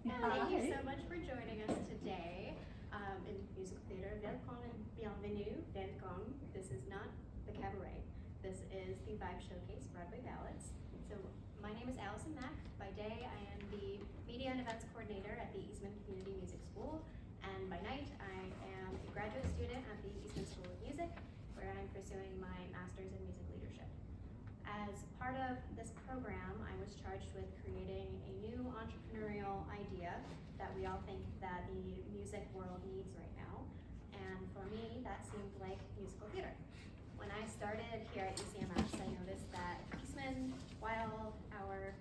Thank you so much for joining us today in musical theater. Welcome and bienvenue, welcome. This is not the cabaret. This is the Vibe Showcase Broadway Ballads. So my name is Allison Mack. By day, I am the Media and Events Coordinator at the Eastman Community Music School. And by night, I am a graduate student at the Eastman School of Music, where I'm pursuing my master's in music leadership. As part of this program, I was charged with creating a new entrepreneurial idea that we all think that the music world needs right now. And for me, that seemed like musical theater. When I started here at ECMS, I noticed that Eastman, while our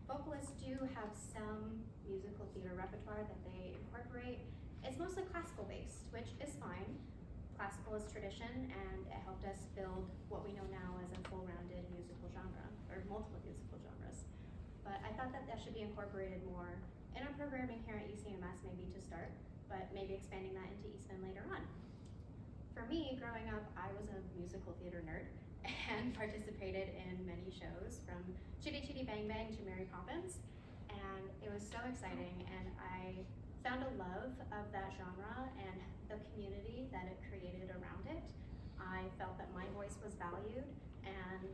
vocalists do have some musical theater repertoire that they incorporate, it's mostly classical based, which is fine. Classical is tradition, and it helped us build what we know now as a full-rounded musical genre, or multiple musical genres. But I thought that that should be incorporated more in our programming here at ECMS, maybe to start, but maybe expanding that into Eastman later on. For me, growing up, I was a musical theater nerd and participated in many shows, from Chitty Chitty Bang Bang to Mary Poppins, and it was so exciting, and I found a love of that genre and the community that it created around it. I felt that my voice was valued, and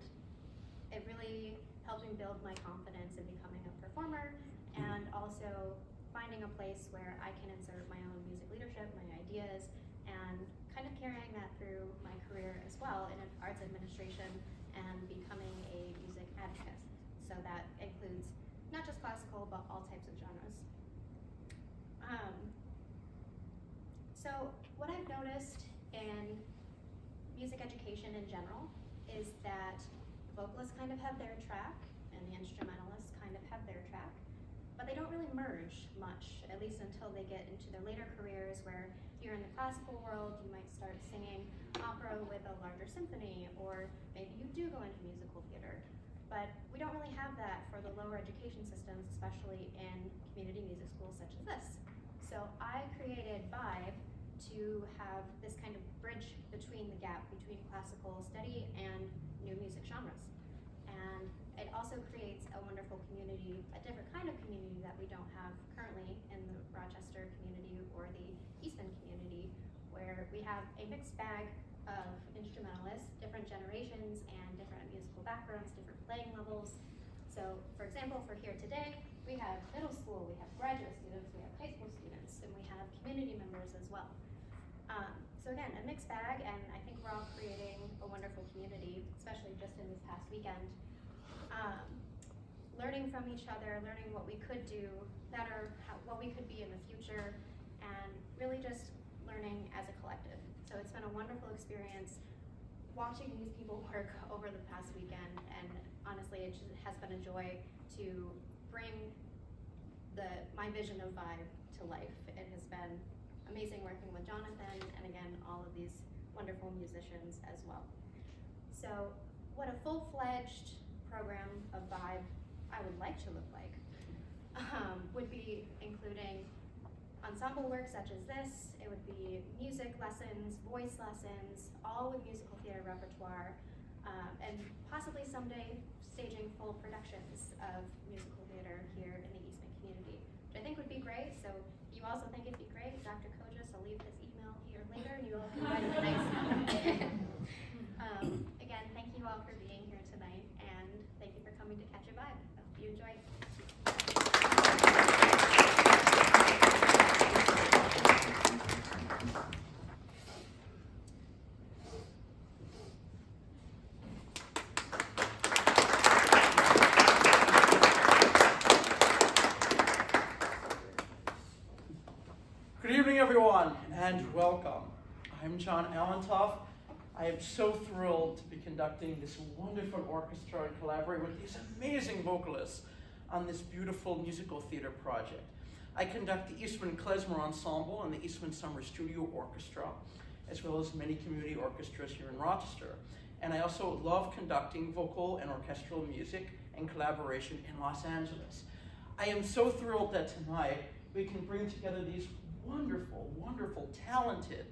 it really helped me build my confidence in becoming a performer, and also finding a place where I can insert my own music leadership, my ideas, and kind of carrying that through my career as well in arts administration and becoming a music advocate. So that includes not just classical, but all types of genres. So what I've noticed in music education in general is that vocalists kind of have their track and the instrumentalists kind of have their track, but they don't really merge much, at least until they get into their later careers, where you're in the classical world, you might start singing opera with a larger symphony, or maybe you do go into musical theater. But we don't really have that for the lower education systems, especially in community music schools such as this. So I created Vibe to have this kind of bridge between the gap between classical study and new music genres. And it also creates a wonderful community, a different kind of community that we don't have currently in the Rochester community or the Eastman community, where we have a mixed bag of instrumentalists, different generations and different musical backgrounds, different playing levels. So for example, for here today, we have middle school, we have graduate students, we have high school students, and we have community members as well. So again, a mixed bag, and I think we're all creating a wonderful community, especially just in this past weekend. Learning from each other, learning what we could do better, what we could be in the future, and really just learning as a collective. So it's been a wonderful experience watching these people work over the past weekend, and honestly, it just has been a joy to bring my vision of Vibe to life. It has been amazing working with Jonathan, and again, all of these wonderful musicians as well. So what a full-fledged program of Vibe I would like to look like would be including ensemble work such as this. It would be music lessons, voice lessons, all with musical theater repertoire, and possibly someday staging full productions of musical theater here in the Eastman community, which I think would be great. So if you also think it'd be great, Dr. Kojas, I'll leave his email here later, and you all can write him a nice again, thank you all for being here tonight, and thank you for coming to Catch a Vibe. I hope you enjoy. Good evening, everyone, and welcome. I'm John Allentoff. I am so thrilled to be conducting this wonderful orchestra and collaborate with these amazing vocalists on this beautiful musical theater project. I conduct the Eastman Klezmer Ensemble and the Eastman Summer Studio Orchestra, as well as many community orchestras here in Rochester. And I also love conducting vocal and orchestral music and collaboration in Los Angeles. I am so thrilled that tonight we can bring together these wonderful, wonderful, talented,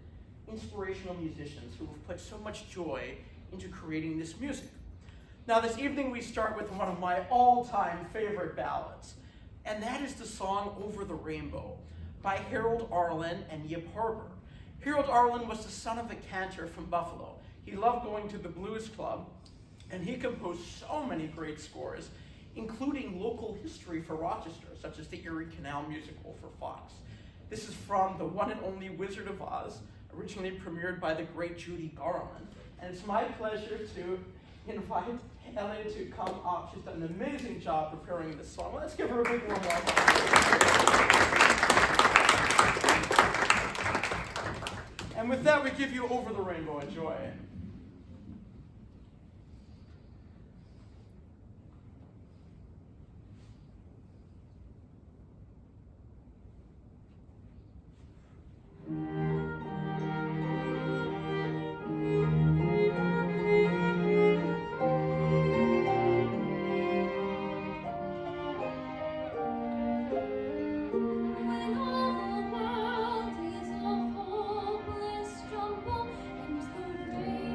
inspirational musicians who have put so much joy into creating this music. Now this evening we start with one of my all-time favorite ballads, and that is the song Over the Rainbow by Harold Arlen and Yip Harburg. Harold Arlen was the son of a cantor from Buffalo. He loved going to the blues club, and he composed so many great scores, including local history for Rochester, such as the Erie Canal musical for Fox. This is from the one and only Wizard of Oz, originally premiered by the great Judy Garland. And it's my pleasure to invite Ellie to come up. She's done an amazing job preparing this song. Let's give her a big warm welcome. And with that, we give you Over the Rainbow. Enjoy. When all the world is a hopeless jumble and the rain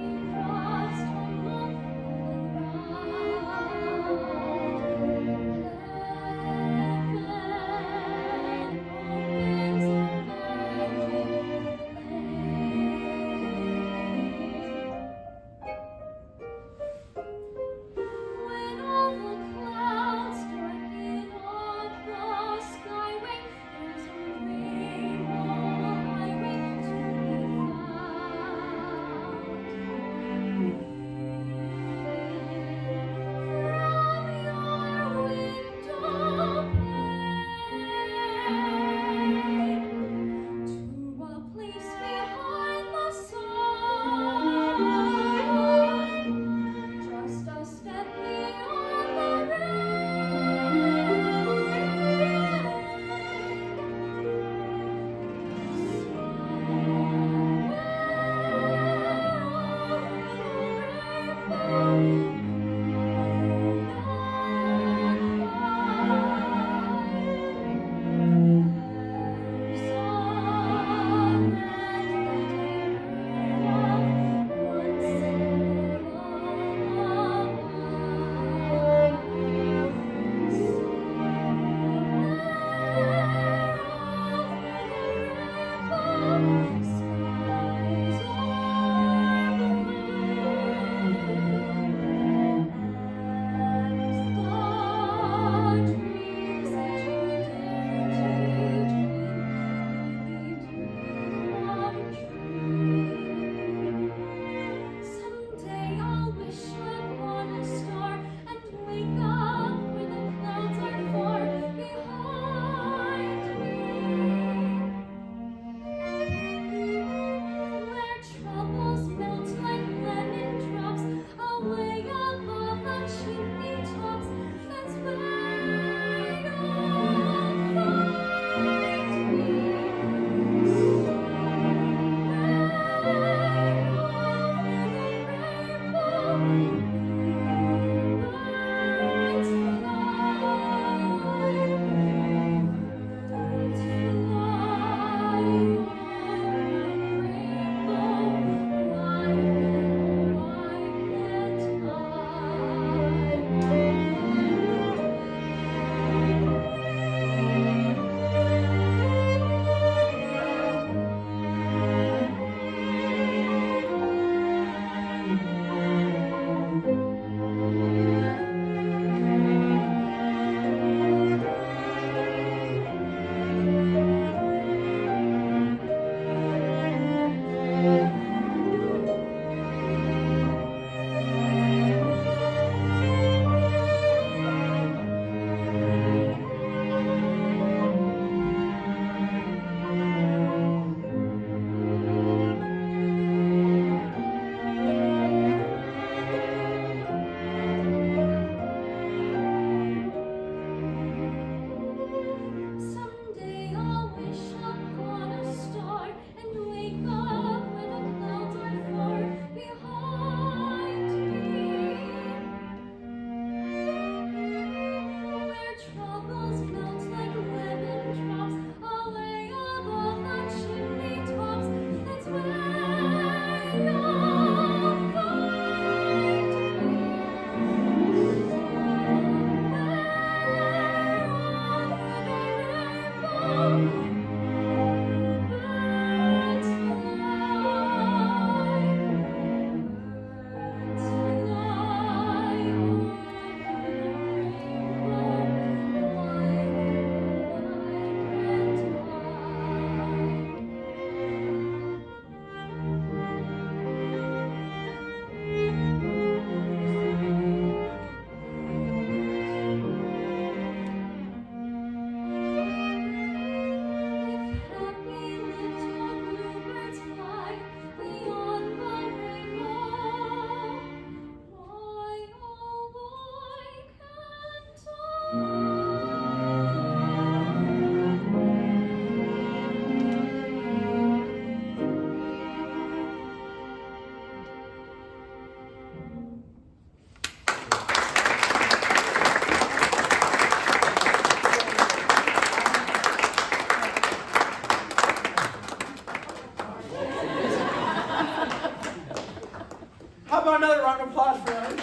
about another round of applause for them?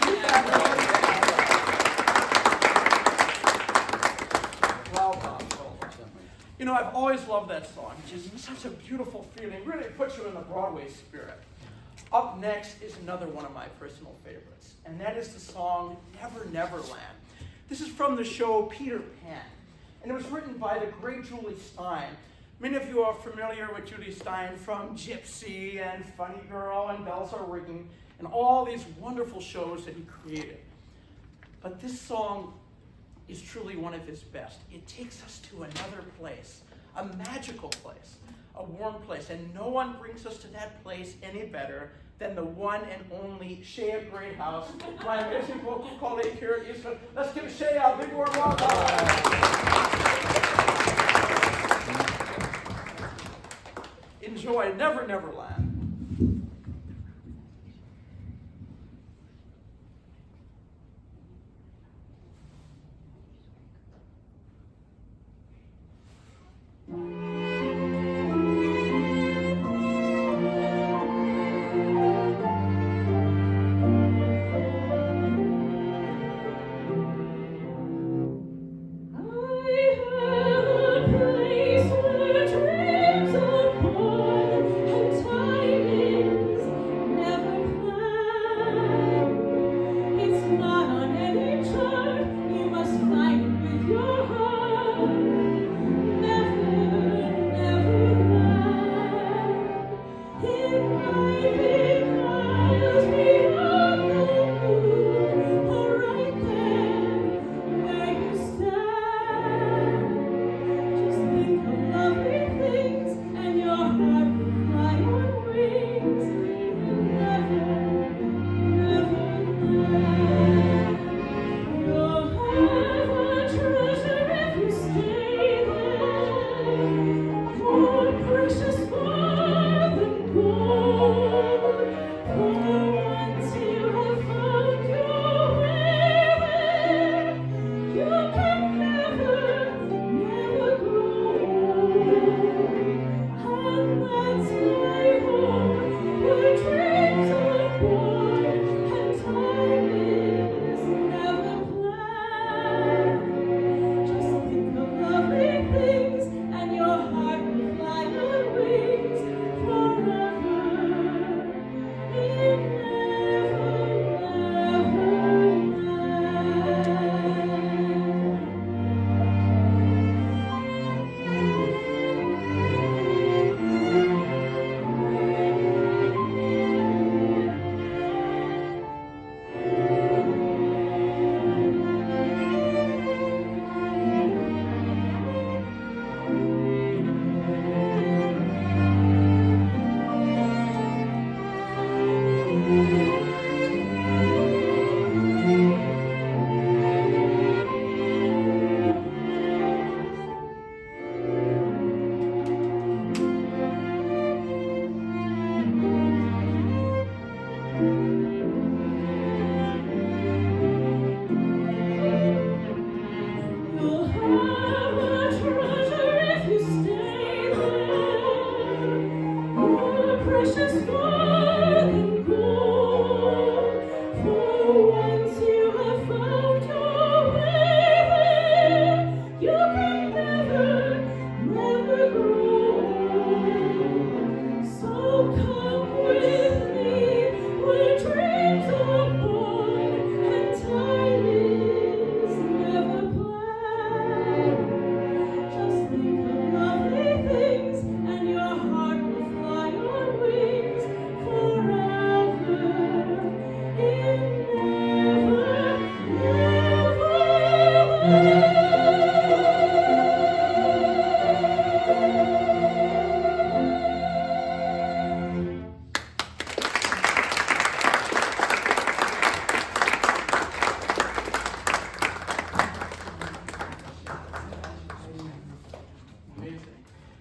Well done. You know, I've always loved that song. Just such a beautiful feeling. Really puts you in the Broadway spirit. Up next is another one of my personal favorites, and that is the song Never Never Land. This is from the show Peter Pan, and it was written by the great Julie Stein. Many of you are familiar with Julie Stein from Gypsy and Funny Girl and Bells Are Ringing and all these wonderful shows that he created. But this song is truly one of his best. It takes us to another place, a magical place, a warm place, and no one brings us to that place any better than the one and only Shea Greathouse, my amazing vocal colleague here at Eastwood. Let's give Shea a big warm welcome. Enjoy Never Never Land.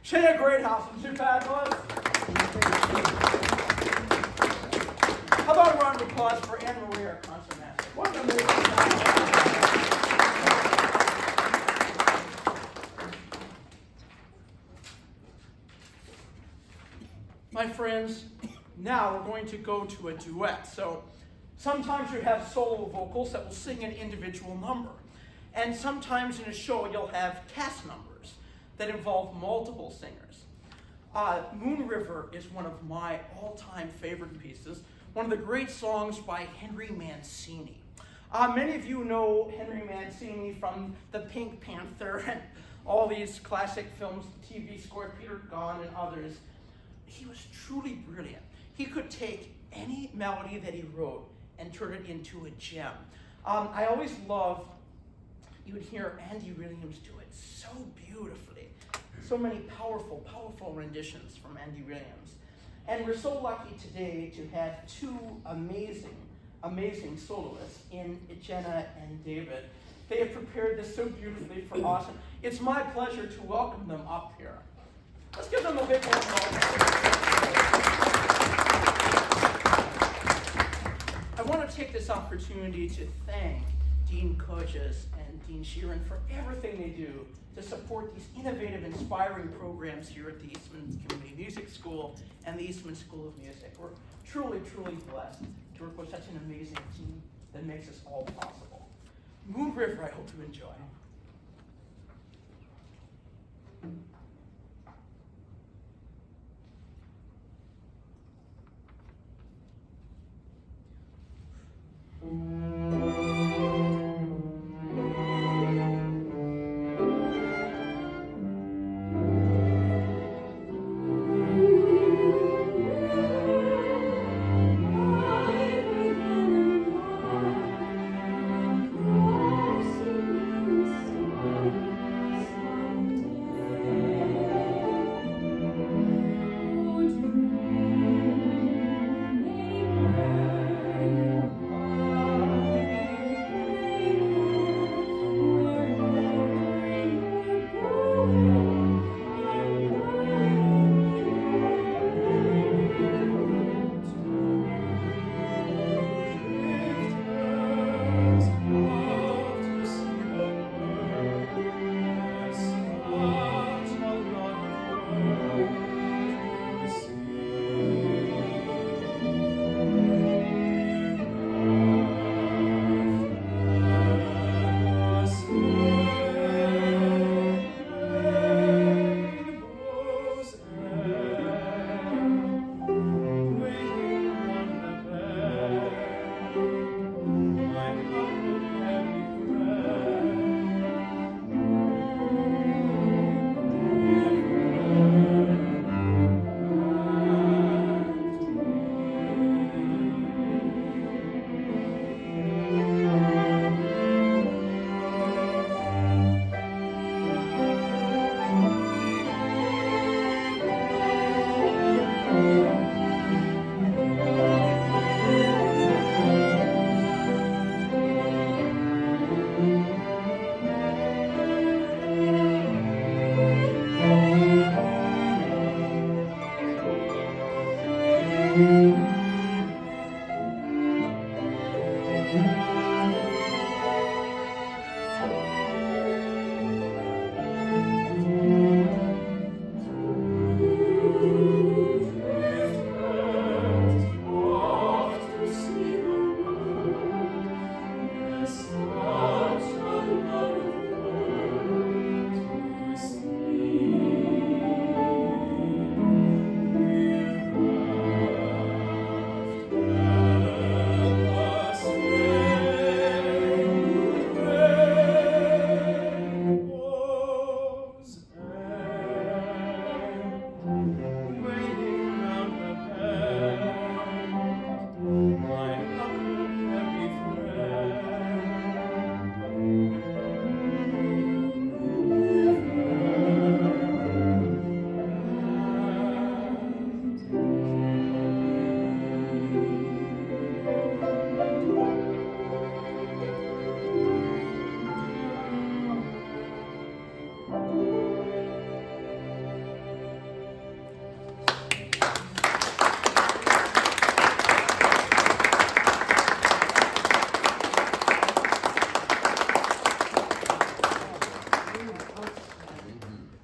Shea Greathouse, isn't she fabulous? How about a round of applause for Anne Marie, our concert master? What an amazing My friends, now we're going to go to a duet. So Sometimes you have solo vocals that will sing an individual number. And sometimes in a show you'll have cast numbers that involve multiple singers. Moon River is one of my all-time favorite pieces, one of the great songs by Henry Mancini. Many of you know Henry Mancini from The Pink Panther and all these classic films, TV score, Peter Gunn and others. He was truly brilliant. He could take any melody that he wrote and turn it into a gem. I always loved, you would hear Andy Williams do it so beautifully. So many powerful, powerful renditions from Andy Williams. And we're so lucky today to have two amazing soloists in Jenna and David. They have prepared this so beautifully for us. And it's my pleasure to welcome them up here. Let's give them a big warm welcome. I want to take this opportunity to thank Dean Kojas and Dean Sheeran for everything they do to support these innovative, inspiring programs here at the Eastman Community Music School and the Eastman School of Music. We're truly, truly blessed to work with such an amazing team that makes this all possible. Moon River, I hope you enjoy.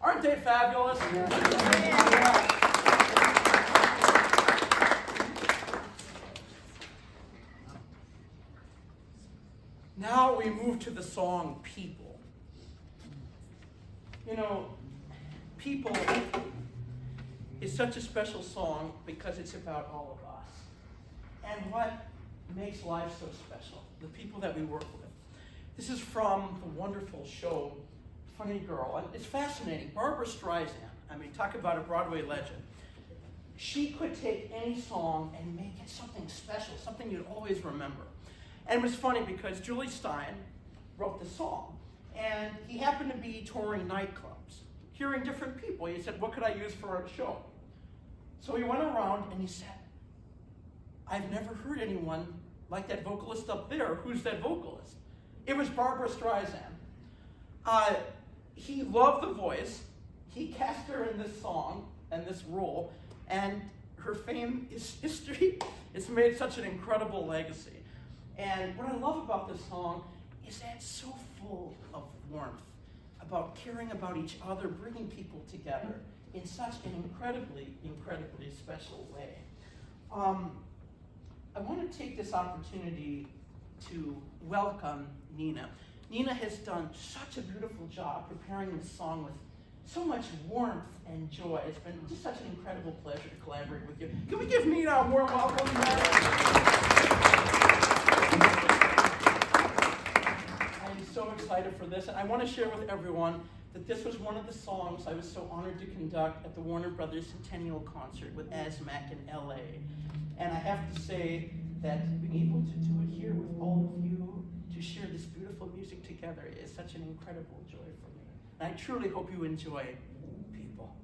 Aren't they fabulous? Now we move to the song People. You know, People is such a special song because it's about all of us. And what makes life so special, the people that we work with. This is from the wonderful show, Funny Girl. And it's fascinating. Barbara Streisand, I mean, talk about a Broadway legend. She could take any song and make it something special, something you'd always remember. And it was funny because Julie Stein wrote the song, and he happened to be touring nightclubs, hearing different people. He said, what could I use for a show? So he went around and he said, I've never heard anyone like that vocalist up there. Who's that vocalist? It was Barbara Streisand. He loved the voice. He cast her in this song and this role, and her fame is history. It's made such an incredible legacy. And what I love about this song is that it's so full of warmth, about caring about each other, bringing people together in such an incredibly, incredibly special way. I want to take this opportunity to welcome Nina. Nina has done such a beautiful job preparing this song with so much warmth and joy. It's been just such an incredible pleasure to collaborate with you. Can we give Nina a warm welcome? I'm so excited for this, and I want to share with everyone that this was one of the songs I was so honored to conduct at the Warner Brothers Centennial Concert with ASMAC in LA. And I have to say that being able to do it here with all of you, to share this beautiful music together, is such an incredible joy for me. And I truly hope you enjoy People.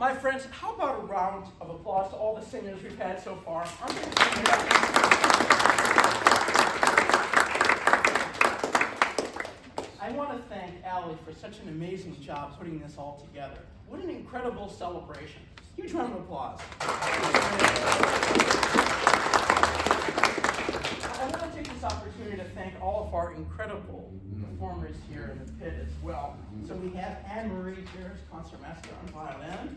My friends, how about a round of applause to all the singers we've had so far? I want to thank Allie for such an amazing job putting this all together. What an incredible celebration. Huge round of applause. I want to take this opportunity to thank all of our incredible performers here in the pit as well. So we have Anne-Marie here, concertmaster on violin.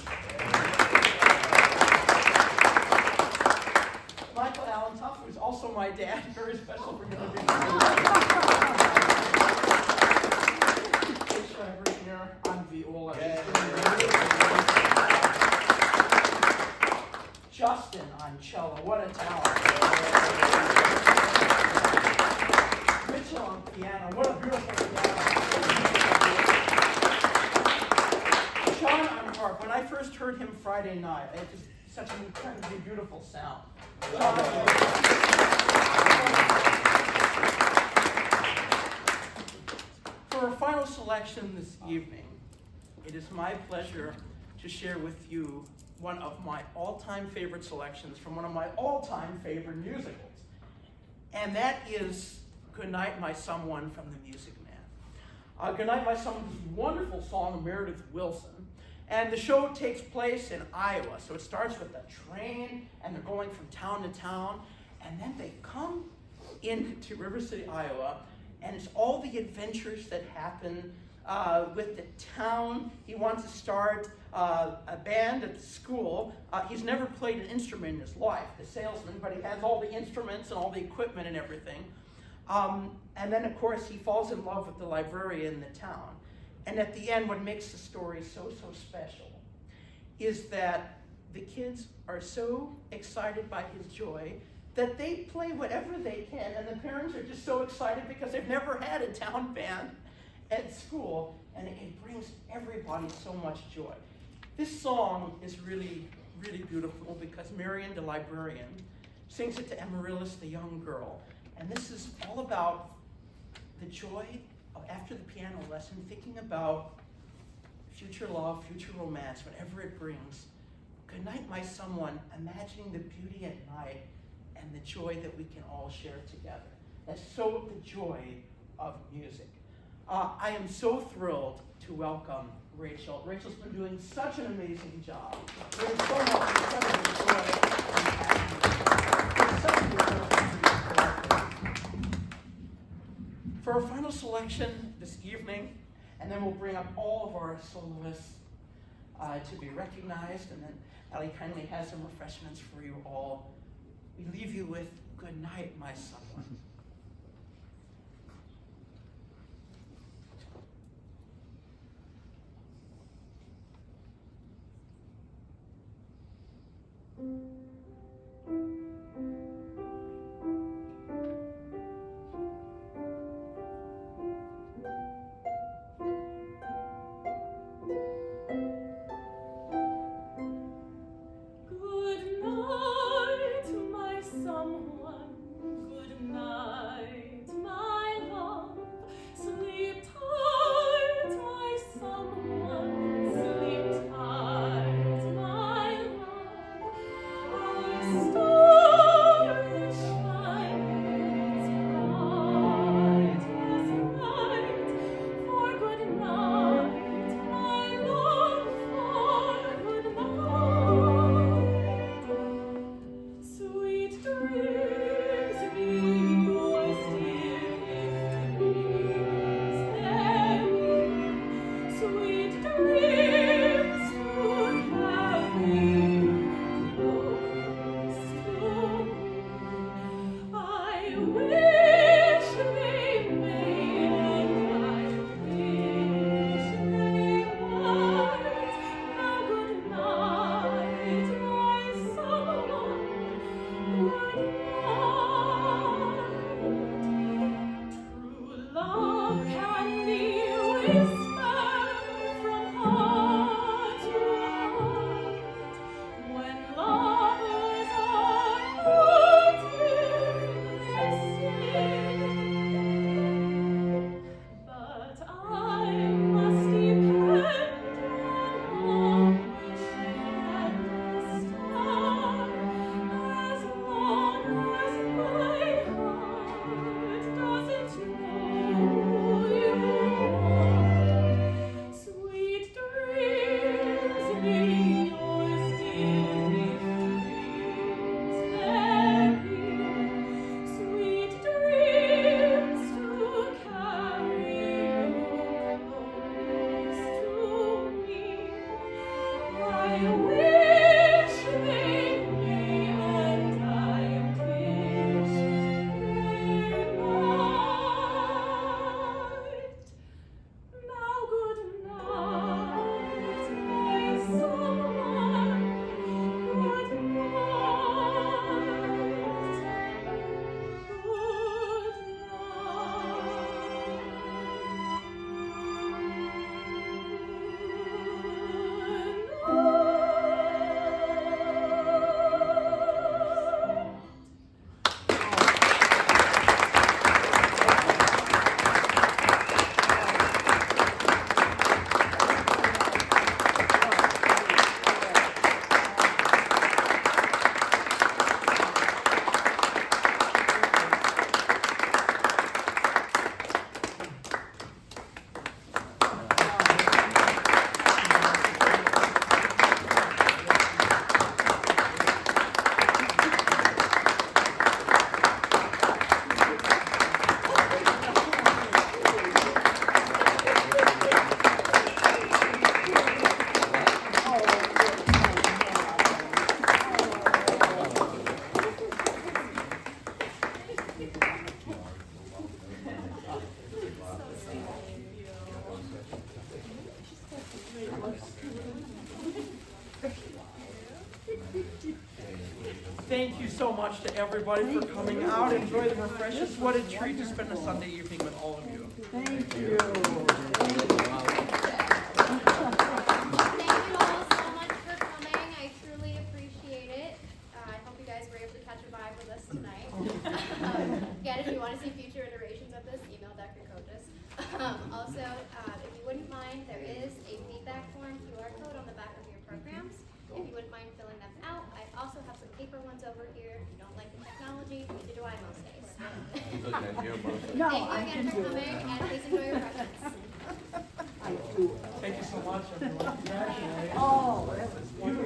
Michael Allentoff, who's also my dad, very special for him to be here on viola. Justin on cello, what a talent. Mitchell on piano, what a beautiful piano. Sean on harp, when I first heard him Friday night, it just such an incredibly beautiful sound. For our final selection this evening, it is my pleasure to share with you one of my all-time favorite selections from one of my all-time favorite musicals. And that is Goodnight, My Someone from The Music Man. Goodnight, My Someone is a wonderful song of Meredith Willson. And the show takes place in Iowa. So it starts with a train, and they're going from town to town. And then they come into River City, Iowa, and it's all the adventures that happen with the town. He wants to start a band at the school. He's never played an instrument in his life, the salesman, but he has all the instruments and all the equipment and everything. And then, of course, he falls in love with the librarian in the town. And at the end, what makes the story so special is that the kids are so excited by his joy that they play whatever they can, and the parents are just so excited because they've never had a town band at school, and it brings everybody so much joy. This song is really, really beautiful because Marion, the librarian, sings it to Amaryllis, the young girl, and this is all about the joy of, after the piano lesson, thinking about future love, future romance, whatever it brings. Good night, my someone, imagining the beauty at night and the joy that we can all share together. That's so the joy of music. I am so thrilled to welcome Rachel. Rachel's been doing such an amazing job. There's so much incredible joy and passion. It's such a beautiful For our final selection this evening, and then we'll bring up all of our soloists to be recognized, and then Allie kindly has some refreshments for you all. We leave you with Good Night, My Someone. Good night, my someone, good night. Thank you so much to everybody for coming out. Enjoy the refreshments. What a treat to spend a Sunday evening with all of you. Thank you. Thank you all so much for coming. I truly appreciate it. I hope you guys were able to catch a vibe with us tonight. Again, if you want to see future iterations of this, email Dr. Kotis. Also, if you wouldn't mind, there is a feedback form QR code on the back of your programs. If you wouldn't mind filling them out. I also have some paper ones over here. If you don't like the technology, neither do I most days. No, Thank you I again can for do coming, it. and please enjoy your refreshments. I do. Thank you so much, everyone. Congratulations. Oh, that was wonderful.